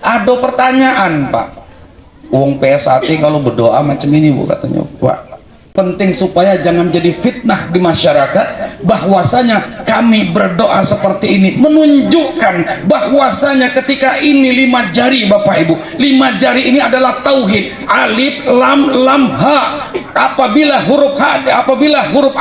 Ada pertanyaan Pak, wong PSAT kalau berdoa macam ini Bu, katanya Pak, penting supaya jangan jadi fitnah di masyarakat bahwasanya kami berdoa seperti ini menunjukkan bahwasanya ketika ini 5 jari Bapak Ibu, 5 jari ini adalah tauhid, alif lam lam ha. Apabila huruf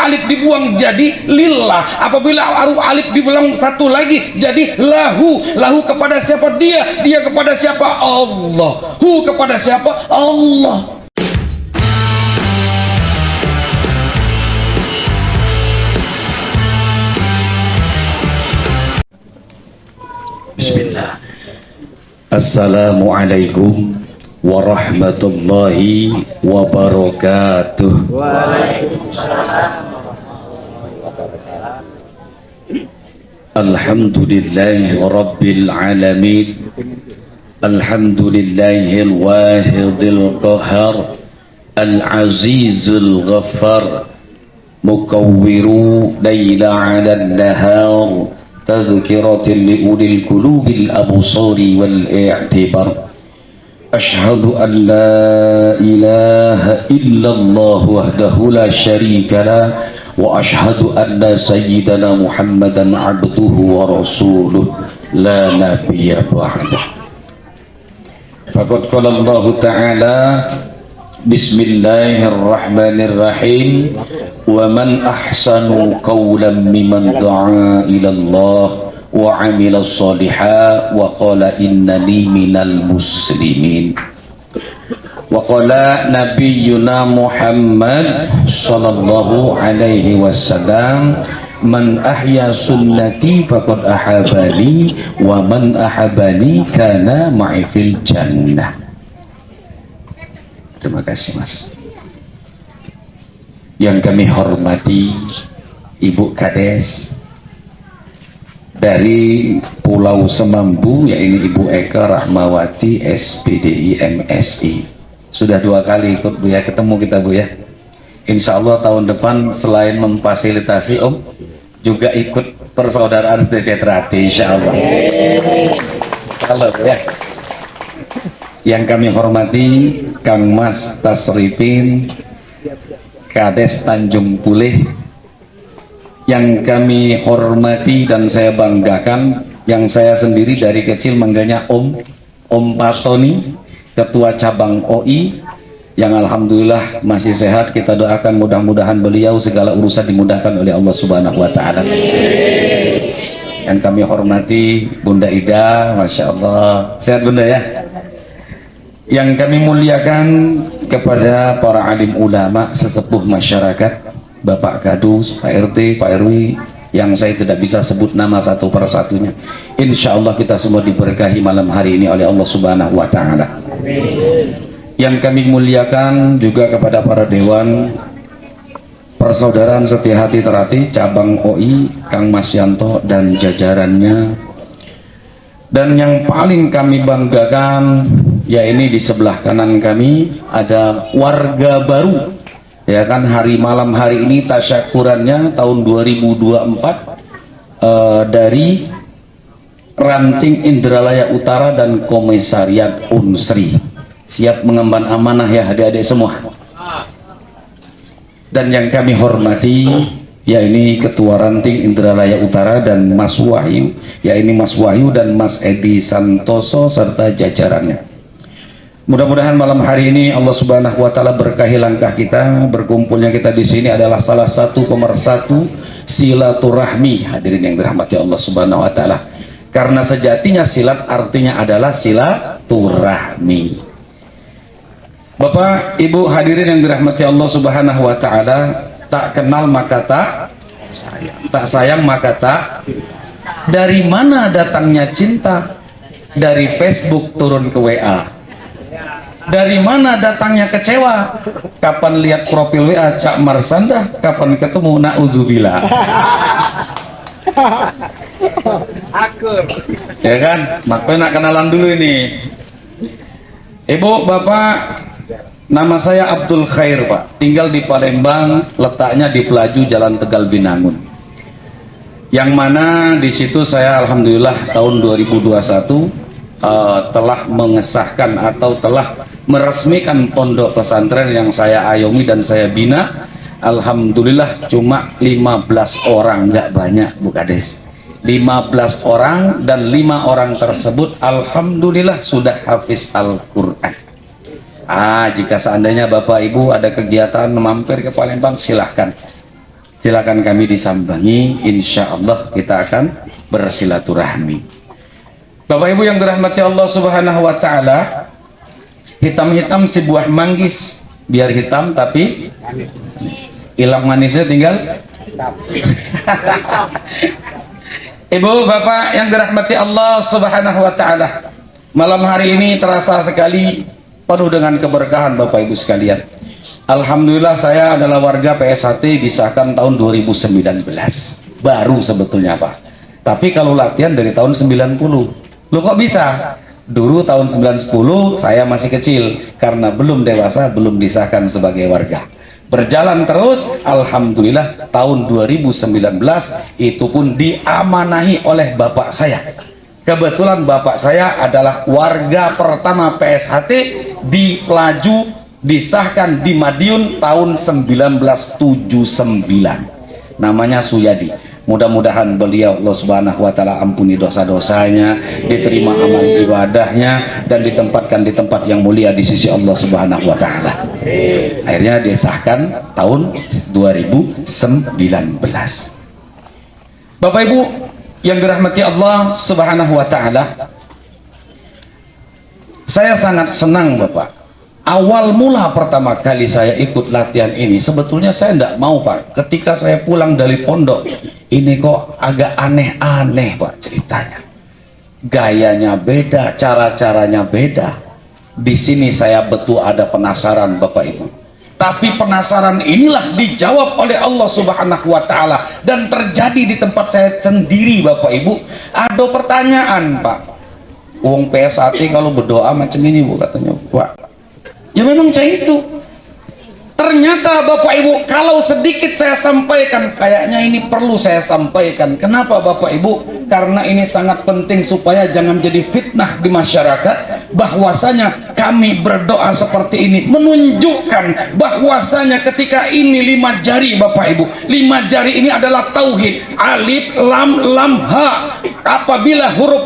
alif dibuang jadi lillah, apabila huruf alif dibuang satu lagi jadi lahu. Lahu kepada siapa? Dia kepada siapa? Allah. Hu kepada siapa? Allah. Bismillah. Assalamualaikum warahmatullahi wabarakatuh. Alhamdulillahi rabbil alamin. Alhamdulillahil wahidil qahar, al-azizul ghaffar, mukawwiru layla 'alan nahar, tadhkiratan li ulil qulubil absari wal i'tibar. Ashhadu an la ilaha illallah wahdahu la syarika lah, wa ashhadu anna sayyidana Muhammadan abduhu wa rasuluh la nabiyya ba'dah. Faqad qala Allah ta'ala bismillahirrahmanirrahim, wa man ahsanu qawlan mimman da'a ila Allah wa 'amila shalihan wa qala innani minal muslimin. Wa qala nabiyyuna Muhammad sallallahu alaihi wasallam, man ahya sunnati faqad ahabani wa man ahabani kana ma'i fil jannah. Terima kasih Mas. Yang kami hormati Ibu Kades dari Pulau Semambu, yaitu Ibu Eka Rahmawati SPDI MSI. Sudah 2 kali ikut Bu ya, ketemu kita Bu ya. Insya Allah tahun depan selain memfasilitasi Om, juga ikut persaudaraan Tetrati insya Allah. Halo ya. Yang kami hormati Kang Mas Tasripin Kades Tanjung Pulih, yang kami hormati dan saya banggakan, yang saya sendiri dari kecil manggilnya Om Patoni, Ketua Cabang OI, yang alhamdulillah masih sehat. Kita doakan mudah-mudahan beliau segala urusan dimudahkan oleh Allah Subhanahu wa Ta'ala. Yang kami hormati Bunda Ida, Masya Allah, sehat Bunda ya. Yang kami muliakan kepada para alim ulama, sesepuh masyarakat, Bapak Kadus, Pak RT, Pak RW, yang saya tidak bisa sebut nama satu persatunya. Insya Allah kita semua diberkahi malam hari ini oleh Allah Subhanahu wa Ta'ala. Yang kami muliakan juga kepada para dewan persaudaraan Setia Hati Terati cabang OI, Kang Mas Yanto dan jajarannya. Dan yang paling kami banggakan, ya ini di sebelah kanan kami ada warga baru, ya kan, malam hari ini tasyakurannya tahun 2024 dari Ranting Indralaya Utara dan Komisariat Unsri. Siap mengemban amanah ya adik-adik semua. Dan yang kami hormati, ya ini Ketua Ranting Indralaya Utara dan Mas Wahyu, ya ini Mas Wahyu dan Mas Edi Santoso serta jajarannya. Mudah-mudahan malam hari ini Allah Subhanahu wa Ta'ala berkahi langkah kita. Berkumpulnya kita di sini adalah salah satu pemersatu silaturahmi, hadirin yang dirahmati Allah Subhanahu wa Ta'ala. Karena sejatinya silat artinya adalah silaturahmi. Bapak, Ibu hadirin yang dirahmati Allah Subhanahu wa Ta'ala, tak kenal maka tak sayang, tak sayang maka tak. Dari mana datangnya cinta? Dari Facebook turun ke WA. Dari mana datangnya kecewa? Kapan lihat profil WA Cak Marsanda, kapan ketemu na'udzubillah. Akur. Ya kan? Makanya nak kenalan dulu ini. Ibu, Bapak, nama saya Abdul Khair Pak, tinggal di Palembang, letaknya di Pelaju Jalan Tegal Binangun. Yang mana di situ saya alhamdulillah tahun 2021 telah mengesahkan atau telah meresmikan pondok pesantren yang saya ayomi dan saya bina. Alhamdulillah cuma 15 orang, nggak banyak Bu Kades. 15 orang dan 5 orang tersebut alhamdulillah sudah hafiz Al-Quran. Jika seandainya Bapak Ibu ada kegiatan mampir ke Palembang, silahkan kami disambangi, insya Allah kita akan bersilaturahmi. Bapak Ibu yang dirahmati Allah Subhanahu wa Ta'ala, hitam-hitam si buah manggis, biar hitam tapi hilang manisnya tinggal. Ibu bapak yang dirahmati Allah Subhanahu wa Ta'ala, malam hari ini terasa sekali penuh dengan keberkahan Bapak Ibu sekalian. Alhamdulillah saya adalah warga PSHT disahkan tahun 2019, baru sebetulnya Pak, tapi kalau latihan dari tahun 90. Loh kok bisa? Dulu tahun 910 saya masih kecil, karena belum dewasa, belum disahkan sebagai warga. Berjalan terus, alhamdulillah tahun 2019 itu pun diamanahi oleh bapak saya. Kebetulan bapak saya adalah warga pertama PSHT di Pelaju, disahkan di Madiun tahun 1979. Namanya Suyadi. Mudah-mudahan beliau Allah Subhanahu wa Ta'ala ampuni dosa-dosanya, diterima amal ibadahnya, dan ditempatkan di tempat yang mulia di sisi Allah Subhanahu wa Ta'ala. Akhirnya disahkan tahun 2019. Bapak Ibu yang dirahmati Allah Subhanahu wa Ta'ala, saya sangat senang Bapak. Awal mula pertama kali saya ikut latihan ini, sebetulnya saya tidak mau Pak. Ketika saya pulang dari pondok, ini kok agak aneh-aneh Pak ceritanya. Gayanya beda, cara-caranya beda. Di sini saya betul ada penasaran Bapak Ibu. Tapi penasaran inilah dijawab oleh Allah Subhanahu wa Ta'ala, dan terjadi di tempat saya sendiri Bapak Ibu. Ada pertanyaan Pak, wong PSHT kalau berdoa macam ini Bu, katanya Pak. Ya memang saya itu. Ternyata Bapak Ibu, kalau sedikit saya sampaikan, kayaknya ini perlu saya sampaikan. Kenapa Bapak Ibu? Karena ini sangat penting supaya jangan jadi fitnah di masyarakat. Bahwasanya kami berdoa seperti ini menunjukkan bahwasanya ketika ini 5 jari Bapak Ibu, 5 jari ini adalah tauhid. Alif, lam, lam, ha. Apabila huruf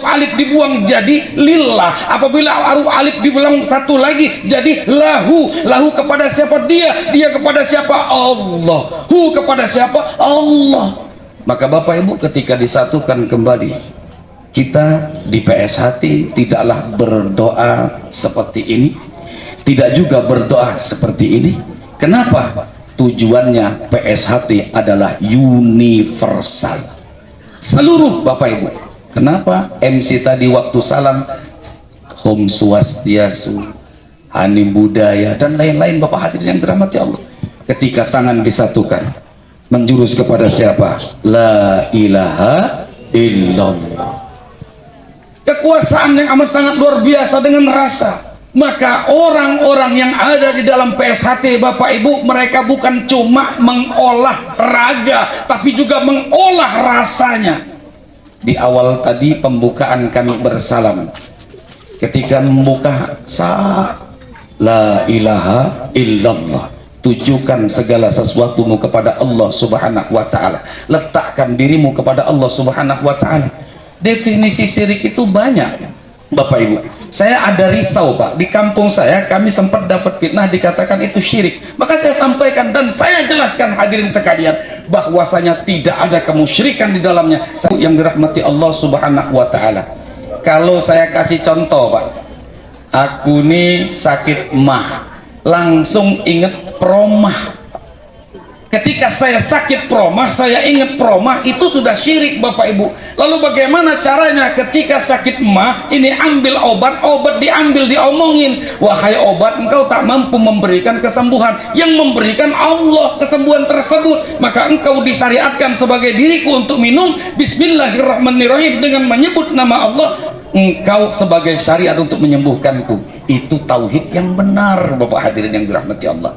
alif dibuang jadi lillah. Apabila huruf alif dibuang satu lagi jadi lahu. Lahu kepada siapa? Dia kepada siapa? Allah. Hu kepada siapa? Allah. Maka Bapak Ibu ketika disatukan kembali, kita di PSHT tidaklah berdoa seperti ini, tidak juga berdoa seperti ini. Kenapa? Tujuannya PSHT adalah universal, seluruh Bapak Ibu. Kenapa MC tadi waktu salam Om Swastiastu, Ani Budaya dan lain-lain Bapak hadirin yang dirahmati Allah, ketika tangan disatukan menjurus kepada siapa? La ilaha illallah. Kekuasaan yang amat sangat luar biasa dengan rasa. Maka orang-orang yang ada di dalam PSHT Bapak Ibu, mereka bukan cuma mengolah raga, tapi juga mengolah rasanya. Di awal tadi pembukaan kami bersalam, ketika membuka la ilaha illallah, tujukan segala sesuatumu kepada Allah Subhanahu wa Ta'ala, letakkan dirimu kepada Allah Subhanahu wa Ta'ala. Definisi syirik itu banyak Bapak Ibu. Saya ada risau Pak, di kampung saya kami sempat dapat fitnah dikatakan itu syirik. Maka saya sampaikan dan saya jelaskan hadirin sekalian bahwasanya tidak ada kemusyrikan di dalamnya. Yang dirahmati Allah Subhanahu wa Ta'ala, kalau saya kasih contoh Pak, aku nih sakit mah, langsung inget promah. Ketika saya sakit promah, saya ingat promah, itu sudah syirik Bapak Ibu. Lalu bagaimana caranya ketika sakit mah, ini ambil obat diambil, diomongin, wahai obat, engkau tak mampu memberikan kesembuhan, yang memberikan Allah kesembuhan tersebut, maka engkau disyariatkan sebagai diriku untuk minum Bismillahirrahmanirrahim dengan menyebut nama Allah, engkau sebagai syariat untuk menyembuhkanku. Itu tauhid yang benar Bapak hadirin yang dirahmati Allah.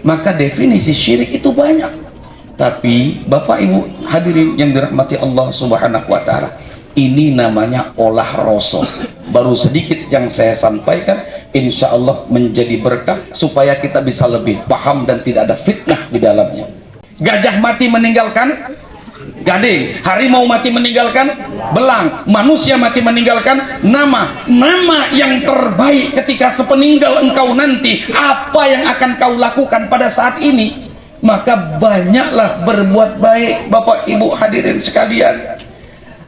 Maka definisi syirik itu banyak. Tapi Bapak Ibu hadirin yang dirahmati Allah Subhanahu wa Ta'ala, Ini namanya olah rasa. Baru sedikit yang saya sampaikan, insya Allah menjadi berkah supaya kita bisa lebih paham dan tidak ada fitnah di dalamnya. Gajah mati meninggalkan gading, harimau mati meninggalkan belang, manusia mati meninggalkan nama. Nama yang terbaik ketika sepeninggal engkau nanti, apa yang akan kau lakukan pada saat ini? Maka banyaklah berbuat baik, Bapak Ibu hadirin sekalian.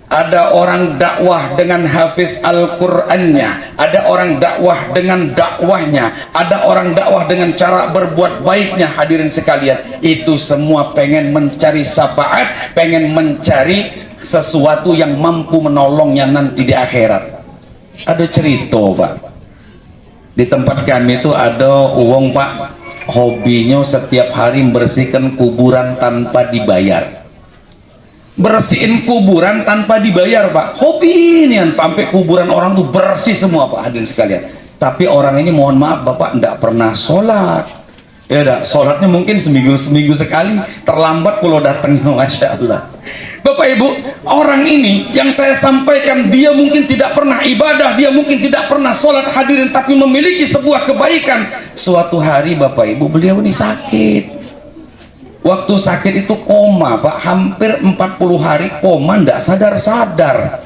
Ada orang dakwah dengan hafiz Al-Qur'annya, ada orang dakwah dengan dakwahnya, ada orang dakwah dengan cara berbuat baiknya. Hadirin sekalian, itu semua pengen mencari syafaat, pengen mencari sesuatu yang mampu menolongnya nanti di akhirat. Ada cerita, Pak, di tempat kami itu ada uang, Pak, hobinya setiap hari membersihkan kuburan tanpa dibayar. Bersihin kuburan tanpa dibayar, Pak. Hobi ini sampai kuburan orang tuh bersih semua, Pak, hadirin sekalian. Tapi orang ini mohon maaf, Bapak, enggak pernah sholat. Ya enggak, sholatnya mungkin seminggu sekali, terlambat kalau datang. Masya Allah. Bapak Ibu, orang ini yang saya sampaikan, dia mungkin tidak pernah ibadah, dia mungkin tidak pernah sholat, hadirin, tapi memiliki sebuah kebaikan. Suatu hari, Bapak Ibu, beliau ini sakit. Waktu sakit itu koma, Pak, hampir 40 hari koma, ndak sadar-sadar.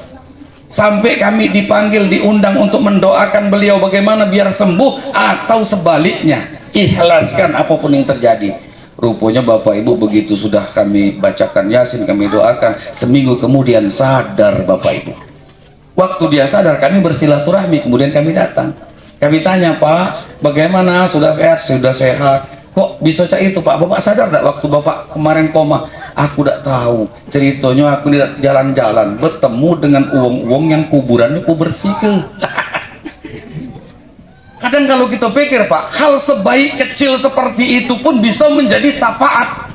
Sampai kami dipanggil, diundang untuk mendoakan beliau bagaimana biar sembuh, atau sebaliknya ikhlaskan apapun yang terjadi. Rupanya Bapak Ibu begitu sudah kami bacakan Yasin, kami doakan, seminggu kemudian sadar Bapak Ibu. Waktu dia sadar, kami bersilaturahmi, kemudian kami datang. Kami tanya, Pak, bagaimana, sudah sehat? Sudah sehat. Kok bisa cak itu, Pak? Bapak sadar tidak waktu Bapak kemarin koma? Aku tidak tahu. Ceritanya aku tidak jalan-jalan bertemu dengan uang-uang yang kuburannya ku bersihkan. Kadang kalau kita pikir, Pak, hal sebaik kecil seperti itu pun bisa menjadi syafaat.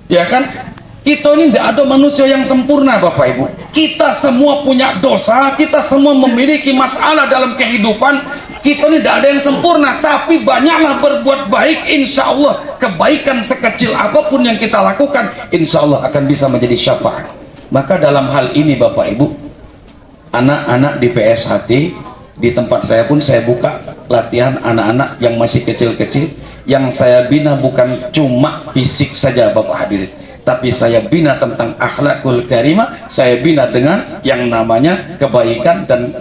Ya kan? Kita ini tidak ada manusia yang sempurna, Bapak Ibu. Kita semua punya dosa, kita semua memiliki masalah dalam kehidupan. Kita ini tidak ada yang sempurna, tapi banyaklah berbuat baik. Insya Allah kebaikan sekecil apapun yang kita lakukan, insya Allah akan bisa menjadi syafaat. Maka dalam hal ini, Bapak Ibu, anak-anak di PSHT, di tempat saya pun saya buka latihan anak-anak yang masih kecil-kecil. Yang saya bina bukan cuma fisik saja, Bapak hadirin, tapi saya bina tentang akhlakul karimah, saya bina dengan yang namanya kebaikan dan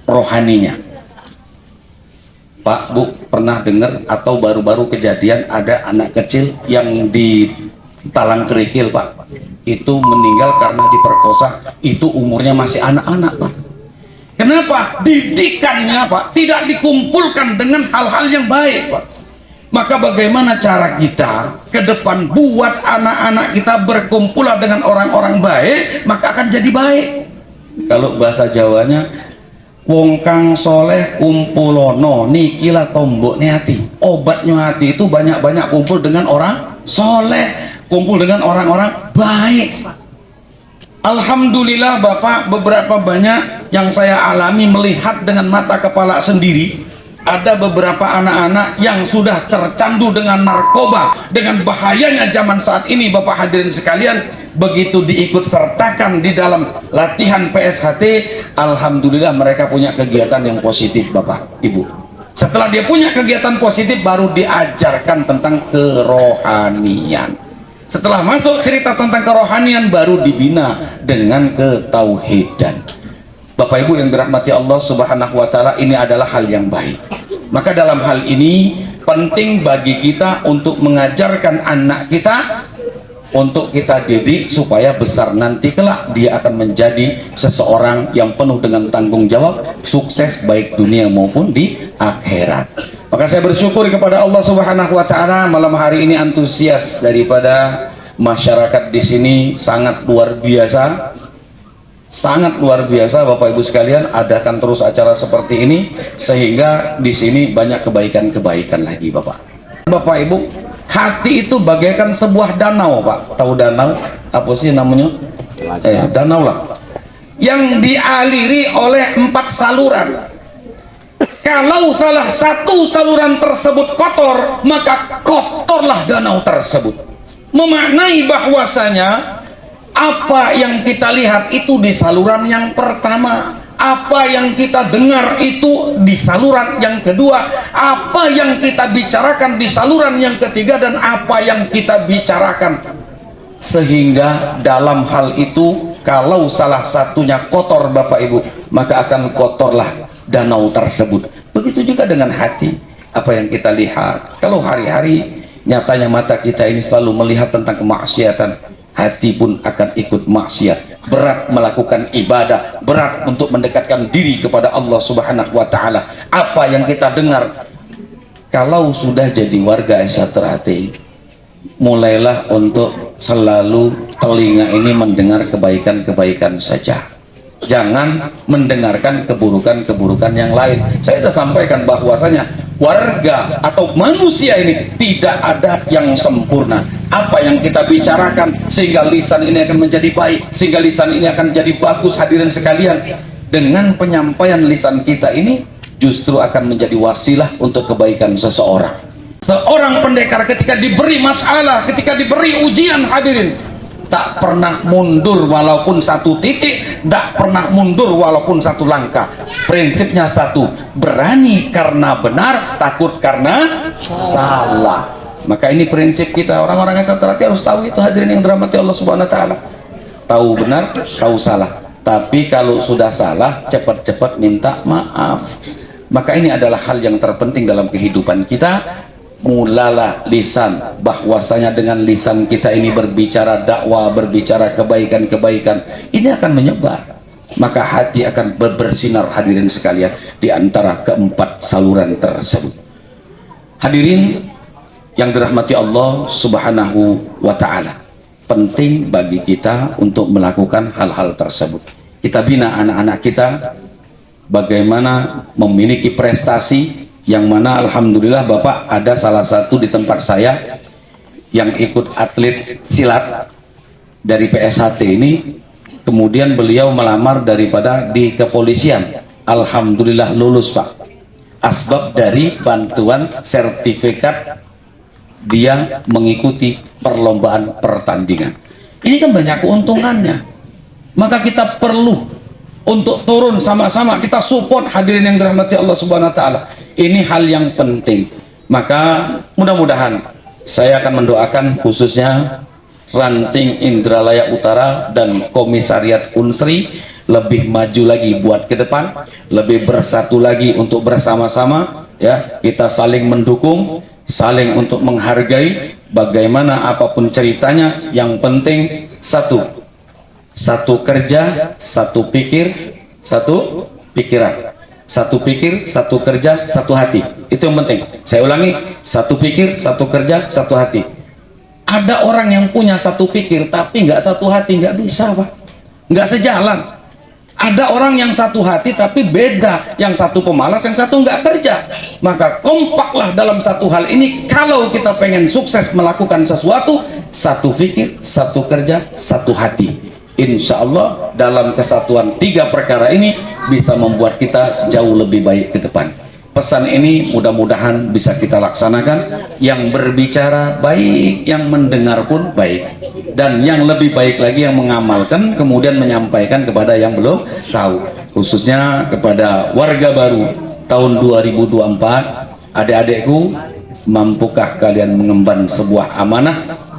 rohaninya. Pak, Bu, pernah dengar atau baru-baru kejadian ada anak kecil yang di Talang Kerikil, Pak, itu meninggal karena diperkosa. Itu umurnya masih anak-anak, Pak. Kenapa? Didikannya, Pak, tidak dikumpulkan dengan hal-hal yang baik, Pak. Maka bagaimana cara kita ke depan buat anak-anak kita berkumpulah dengan orang-orang baik, maka akan jadi baik. Kalau bahasa Jawanya, wong kang soleh kumpulono nikilah tomboknya hati. Obatnya hati itu banyak-banyak kumpul dengan orang soleh, kumpul dengan orang-orang baik. Alhamdulillah, Bapak, beberapa banyak yang saya alami melihat dengan mata kepala sendiri. Ada beberapa anak-anak yang sudah tercandu dengan narkoba, dengan bahayanya zaman saat ini, Bapak hadirin sekalian. Begitu diikut sertakan di dalam latihan PSHT, alhamdulillah mereka punya kegiatan yang positif, Bapak Ibu. Setelah dia punya kegiatan positif, baru diajarkan tentang kerohanian. Setelah masuk cerita tentang kerohanian, baru dibina dengan ketauhidan. Bapak Ibu yang dirahmati Allah Subhanahu wa Ta'ala, ini adalah hal yang baik. Maka dalam hal ini penting bagi kita untuk mengajarkan anak kita, untuk kita didik supaya besar nanti kelak dia akan menjadi seseorang yang penuh dengan tanggung jawab, sukses baik dunia maupun di akhirat. Maka saya bersyukur kepada Allah Subhanahu wa Ta'ala, malam hari ini antusias daripada masyarakat di sini sangat luar biasa. Sangat luar biasa, Bapak Ibu sekalian. Adakan terus acara seperti ini sehingga di sini banyak kebaikan-kebaikan lagi, Bapak. Bapak Ibu, hati itu bagaikan sebuah danau, Pak. Tahu danau? Apa sih namanya? Danau lah. Yang dialiri oleh 4 saluran. Kalau salah satu saluran tersebut kotor, maka kotorlah danau tersebut. Memaknai bahwasanya Apa yang kita lihat itu di saluran yang pertama, apa yang kita dengar itu di saluran yang kedua, apa yang kita bicarakan di saluran yang ketiga, dan apa yang kita bicarakan. Sehingga dalam hal itu, kalau salah satunya kotor Bapak Ibu, maka akan kotorlah danau tersebut. Begitu juga dengan hati. Apa yang kita lihat, kalau hari-hari nyatanya mata kita ini selalu melihat tentang kemaksiatan, hati pun akan ikut maksiat. Berat melakukan ibadah, berat untuk mendekatkan diri kepada Allah Subhanahu wa Ta'ala. Apa yang kita dengar, kalau sudah jadi warga SHTRAT, mulailah untuk selalu telinga ini mendengar kebaikan-kebaikan saja. Jangan mendengarkan keburukan-keburukan yang lain. Saya sudah sampaikan bahwasanya warga atau manusia ini tidak ada yang sempurna. Apa yang kita bicarakan sehingga lisan ini akan menjadi baik, sehingga lisan ini akan jadi bagus. Hadirin sekalian, dengan penyampaian lisan kita ini justru akan menjadi wasilah untuk kebaikan seseorang. Seorang pendekar ketika diberi masalah, ketika diberi ujian, hadirin, tak pernah mundur walaupun satu titik, tak pernah mundur walaupun satu langkah. Prinsipnya satu, berani karena benar, takut karena salah. Maka ini prinsip kita, orang-orang yang SHTRAT harus tahu itu, hadirin yang dirahmati Allah Subhanahu wa Ta'ala. Tahu benar, tahu salah. Tapi kalau sudah salah, cepat-cepat minta maaf. Maka ini adalah hal yang terpenting dalam kehidupan kita. Mulalah lisan, bahwasanya dengan lisan kita ini berbicara dakwah, berbicara kebaikan-kebaikan, ini akan menyebar, maka hati akan bersinar, hadirin sekalian, di antara keempat saluran tersebut. Hadirin yang dirahmati Allah Subhanahu wa Ta'ala, penting bagi kita untuk melakukan hal-hal tersebut. Kita bina anak-anak kita bagaimana memiliki prestasi, yang mana alhamdulillah Bapak ada salah satu di tempat saya yang ikut atlet silat dari PSHT ini, kemudian beliau melamar daripada di kepolisian, alhamdulillah lulus Pak, asbab dari bantuan sertifikat dia mengikuti perlombaan pertandingan. Ini kan banyak keuntungannya, maka kita perlu untuk turun sama-sama, kita support, hadirin yang dirahmati Allah Subhanahu wa Ta'ala. Ini hal yang penting. Maka mudah-mudahan saya akan mendoakan khususnya Ranting Indralaya Utara dan Komisariat Unsri lebih maju lagi buat ke depan, lebih bersatu lagi untuk bersama-sama, ya, kita saling mendukung, saling untuk menghargai. Bagaimana apapun ceritanya, yang penting satu kerja, satu pikir, satu pikiran, satu pikir, satu kerja, satu hati. Itu yang penting. Saya ulangi, satu pikir, satu kerja, satu hati. Ada orang yang punya satu pikir tapi nggak satu hati, nggak bisa Pak, nggak sejalan. Ada orang yang satu hati tapi beda, yang satu pemalas, yang satu nggak kerja. Maka kompaklah dalam satu hal ini. Kalau kita pengen sukses melakukan sesuatu, satu pikir, satu kerja, satu hati. Insya Allah dalam kesatuan tiga perkara ini bisa membuat kita jauh lebih baik ke depan. Pesan ini mudah-mudahan bisa kita laksanakan. Yang berbicara baik, yang mendengar pun baik, dan yang lebih baik lagi yang mengamalkan, kemudian menyampaikan kepada yang belum tahu, khususnya kepada warga baru tahun 2024. Adik-adikku, mampukah kalian mengemban sebuah amanah?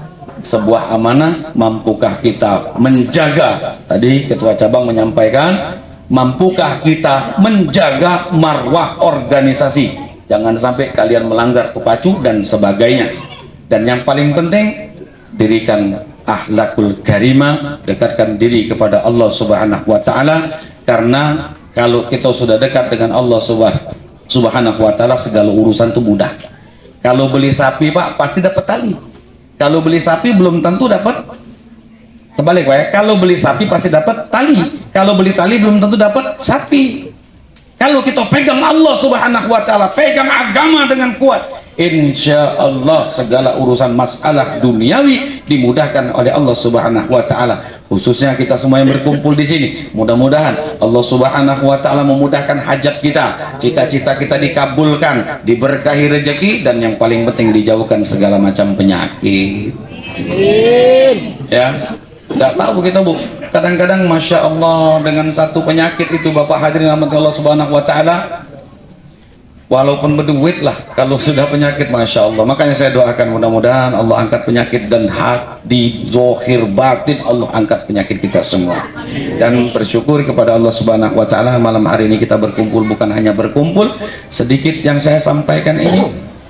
Sebuah amanah, mampukah kita menjaga? Tadi ketua cabang menyampaikan, mampukah kita menjaga marwah organisasi? Jangan sampai kalian melanggar pepacu dan sebagainya. Dan yang paling penting, dirikan akhlakul karimah, dekatkan diri kepada Allah Subhanahu wa Ta'ala. Karena kalau kita sudah dekat dengan Allah Subhanahu wa Ta'ala, segala urusan itu mudah. Kalau beli sapi Pak, pasti dapat tali. Kalau beli sapi belum tentu dapat, terbalik Pak ya, kalau beli sapi pasti dapat tali, kalau beli tali belum tentu dapat sapi. Kalau kita pegang Allah Subhanahu wa Ta'ala, pegang agama dengan kuat, insya Allah segala urusan masalah duniawi dimudahkan oleh Allah Subhanahu wa Ta'ala. Khususnya kita semua yang berkumpul di sini, mudah-mudahan Allah Subhanahu wa Ta'ala memudahkan hajat kita, cita-cita kita dikabulkan, diberkahi rezeki, dan yang paling penting dijauhkan segala macam penyakit. Ya, nggak tahu kita Bu. Kadang-kadang Masya Allah dengan satu penyakit itu Bapak hadirin rahmati Allah Subhanahu Wa Taala, walaupun berduit lah kalau sudah penyakit Masya Allah. Makanya saya doakan mudah-mudahan Allah angkat penyakit, dan hati zahir batin Allah angkat penyakit kita semua. Dan bersyukur kepada Allah Subhanahu Wa Taala malam hari ini kita berkumpul, bukan hanya berkumpul. Sedikit yang saya sampaikan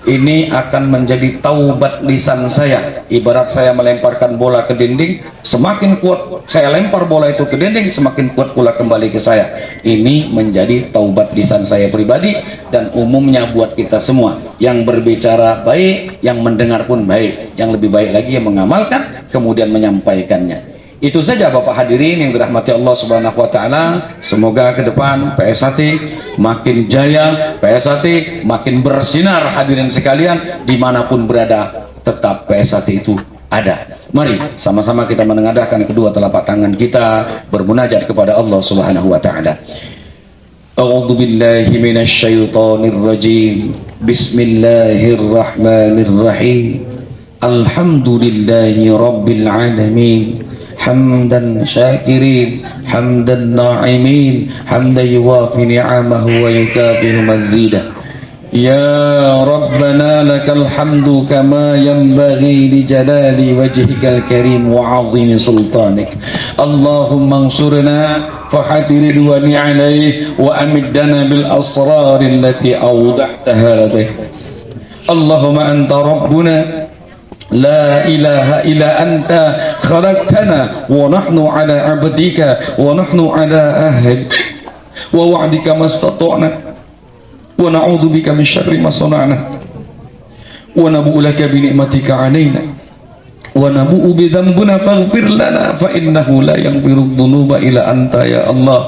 ini akan menjadi taubat lisan saya. Ibarat saya melemparkan bola ke dinding, semakin kuat saya lempar bola itu ke dinding, semakin kuat pula kembali ke saya. Ini menjadi taubat lisan saya pribadi, dan umumnya buat kita semua. Yang berbicara baik, yang mendengar pun baik, yang lebih baik lagi yang mengamalkan kemudian menyampaikannya. Itu saja Bapak hadirin yang dirahmati Allah Subhanahu Wa Taala. Semoga ke depan PSHT makin jaya, PSHT makin bersinar. Hadirin sekalian, dimanapun berada tetap PSHT itu ada. Mari sama-sama kita menengadahkan kedua telapak tangan kita, bermunajat kepada Allah Subhanahu Wa Taala. A'udzu billahi minasy syaithanir rajim. Bismillahirrahmanirrahim. Alhamdulillahi rabbil alamin. حمدا شاكرين حمدا ناعمين حمدا يوافي نعمه ويكافئ مزيده. يا ربنا لك الحمد كما ينبغي لجلال وجهك الكريم وعظيم سلطانك. اللهم انصرنا فحت رضواني عليه وأمدنا بالأسرار التي أودعتها لديه. اللهم أنت ربنا لا إله إلا أنت خلقتنا ونحن على عبدك ونحن على أهل ووعدك ما استطعنا ونعوذ بك من شر ما صنعنا ونبوء لك بنعمتك علينا ونبوء بذنبنا فاغفر لنا فإنه لا يغفر الذنوب إلا أنت يا الله.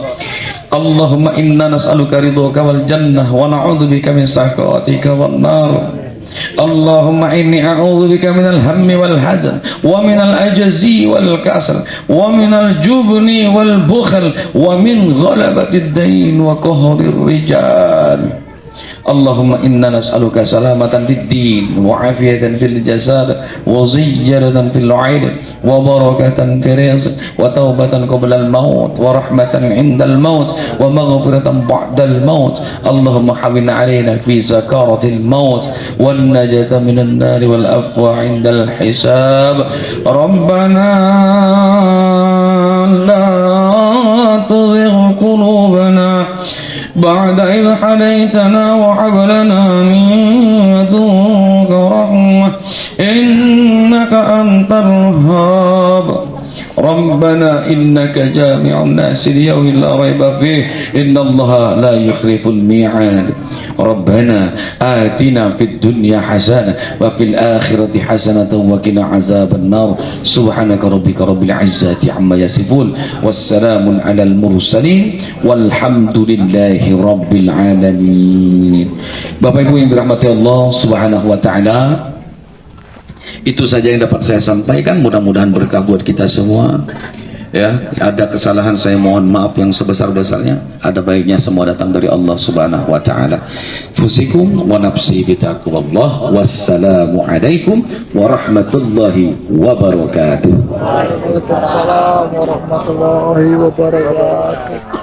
اللهم إنا نسألك رضاك والجنة ونعوذ بك من سخطك والنار. اللهم إني أعوذ بك من الهم والحزن ومن العجز والكسل ومن الجبن والبخل ومن غلبة الدين وقهر الرجال. اللهم إنا نسألك سلامة في الدين وعافية في الجسد وزيادة في العلم وبركة في الرزق وتوبة قبل الموت ورحمة عند الموت ومغفرة بعد الموت. اللهم حمل علينا في سكارة الموت والنجاة من النار والعفو عند الحساب. ربنا لا تزغ قلوبنا بعد إذ هديتنا وهب لنا من لدنك رحمة إنك أنت الوهاب. ربنا إنك جامع الناس ليوم لا ريب فيه إن الله لا يخلف الميعاد. ربنا آتنا في الدنيا حسنة وفي الآخرة حسنة وقنا عذاب النار. سبحانك ربك رب العزة عما يصفون والسلام على المرسلين والحمد لله رب العالمين. Bapak Ibu yang dirahmati Allah Subhanahu Wa Taala, itu saja yang dapat saya sampaikan. Mudah-mudahan berkah buat kita semua. Ya, ada kesalahan saya mohon maaf yang sebesar-besarnya. Ada baiknya semua datang dari Allah Subhanahu Wa Taala. Fusikum wa nafsi bitaqwallah. Wassalamu alaikum warahmatullahi wabarakatuh. Waalaikumsalam warahmatullahi wabarakatuh.